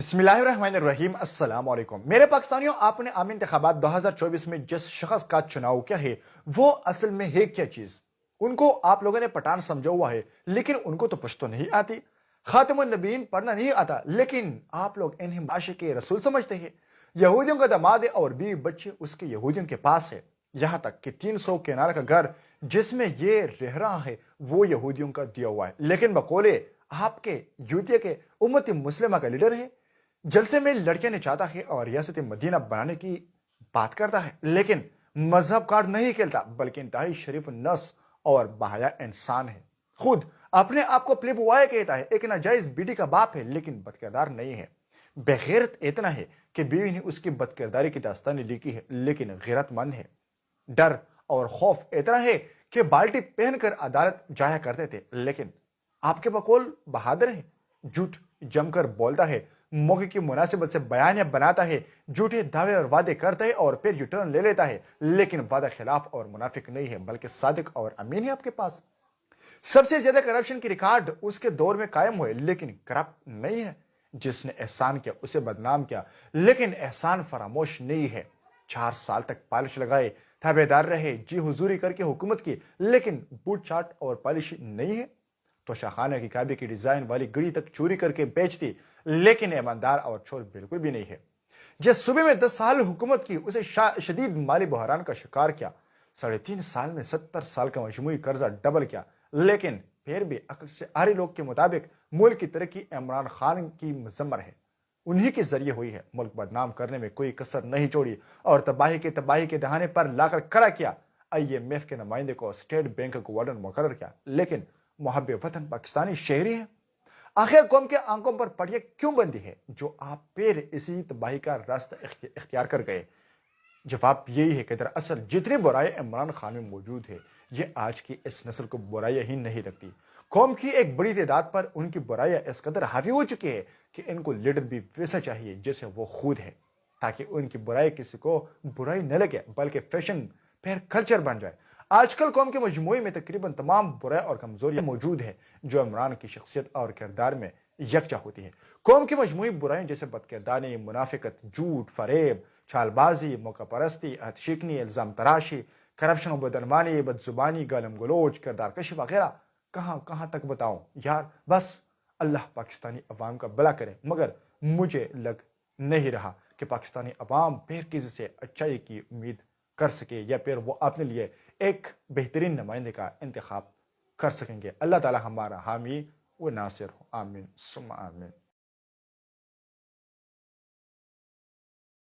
बिस्मिल्लाहिर्रहमानिर्रहीम। अस्सलाम वालेकुम। मेरे पाकिस्तानियों, आपने आम इंतखाबात 2024 में जिस शख्स का चुनाव किया है वो असल में है क्या चीज? उनको आप लोगों ने पठान समझा हुआ है, लेकिन उनको तो पश्तो नहीं आती। खातिमुन नबीन पढ़ना नहीं आता, लेकिन आप लोग इन्हें आशिक रसूल समझते हैं। यहूदियों का दामाद है और बीवी बच्चे उसके यहूदियों के पास है। यहां तक कि 300 केनाल का घर जिसमें ये रह रहा है वो यहूदियों का दिया हुआ है, लेकिन बकोले आपके यूतिया के उम्मती मुस्लिमा का लीडर है। जलसे में लड़कियां ने चाहता है और रियासत मदीना बनाने की बात करता है, लेकिन मजहब कार्ड नहीं खेलता, बल्कि इंतहाई शरीफ नस और बहाया इंसान है। खुद अपने आप को प्ले बुआया कहता है, एक नाजायज बीटी का बाप है लेकिन बदकिरदार नहीं है। बेगैरत इतना है कि बीवी ने उसकी बदकिरदारी की दास्तानी लिखी है, लेकिन गैरतमंद है। डर और खौफ इतना है कि बाल्टी पहनकर अदालत जाया करते थे, लेकिन आपके बकौल बहादुर है। झूठ जमकर बोलता है, मौके की मुनासिबत से बयानियां बनाता है, झूठे दावे और वादे करता है और फिर यूटर्न ले लेता है, लेकिन वादा खिलाफ और मुनाफिक नहीं है, बल्कि सादिक और अमीन है आपके पास। सबसे ज्यादा करप्शन की रिकॉर्ड उसके दौर में कायम हुए, लेकिन करप्ट नहीं है। जिसने एहसान किया उसे बदनाम किया, लेकिन एहसान फरामोश नहीं है। 4 साल तक पॉलिश लगाए, थाबेदार रहे, जी हुजूरी करके हुकूमत की, लेकिन बूट चाट और पॉलिश नहीं है। तो शाहखाना की काबे की डिजाइन वाली घड़ी तक चोरी करके बेचती, लेकिन ईमानदार और चोर बिल्कुल भी नहीं है। जिस सूबे में 10 साल हुकूमत की उसे शदीद माली बहरान का शिकार किया, 3.5 साल में 70 साल का मजमूई कर्जा डबल किया, लेकिन फिर भी अक्ल से आरी लोग के मुताबिक मुल्क की तरक्की इमरान खान की मुजम्मर है। उन्हीं के जरिए हुई है। मुल्क बदनाम करने में कोई कसर नहीं छोड़ी और तबाही के दहाने पर लाकर खड़ा किया। IMF के नुमाइंदे को स्टेट बैंक का वार्डन मुकर्रर किया, लेकिन मुहब्बे वतन पाकिस्तानी शहरी है। आखिर कौम के आंखों पर पड़िए क्यों बंदी है जो आप फिर इसी तबाही का रास्ता इख्तियार कर गए? जवाब यही है कि दरअसल जितनी बुराई इमरान खान में मौजूद है, ये आज की इस नस्ल को बुराइयां ही नहीं लगती। कौम की एक बड़ी तादाद पर उनकी बुराइयां इस कदर हावी हो चुकी है कि इनको लीडर भी वैसा चाहिए जैसे वो खुद है, ताकि उनकी बुराई किसी को बुराई न लगे, बल्कि फैशन फिर कल्चर बन जाए। आजकल कौम के मजमूई में तकरीबन तमाम बुराई और कमजोरियां मौजूद हैं जो इमरान की शख्सियत और किरदार में यकजा होती है। कौम की मजमूई बुराई जैसे बदकिरदारी, मुनाफिकत, झूठ, फरेब, चालबाजी, मौका परस्ती, अहतशिकनी, इल्जाम तराशी, करप्शन, बदनमानी, बदजुबानी, गालम गलोच, किरदार कशी वगैरह कहाँ कहाँ तक बताऊं यार। बस अल्लाह पाकिस्तानी अवाम का भला करे, मगर मुझे लग नहीं रहा कि पाकिस्तानी अवाम फिर किसी से अच्छाई की उम्मीद कर सके या फिर वो अपने लिए एक बेहतरीन नुमाइंदे का इंतखाब कर सकेंगे। अल्लाह ताला हमारा हामी व नासिर हो। आमीन सुम्मा आमीन।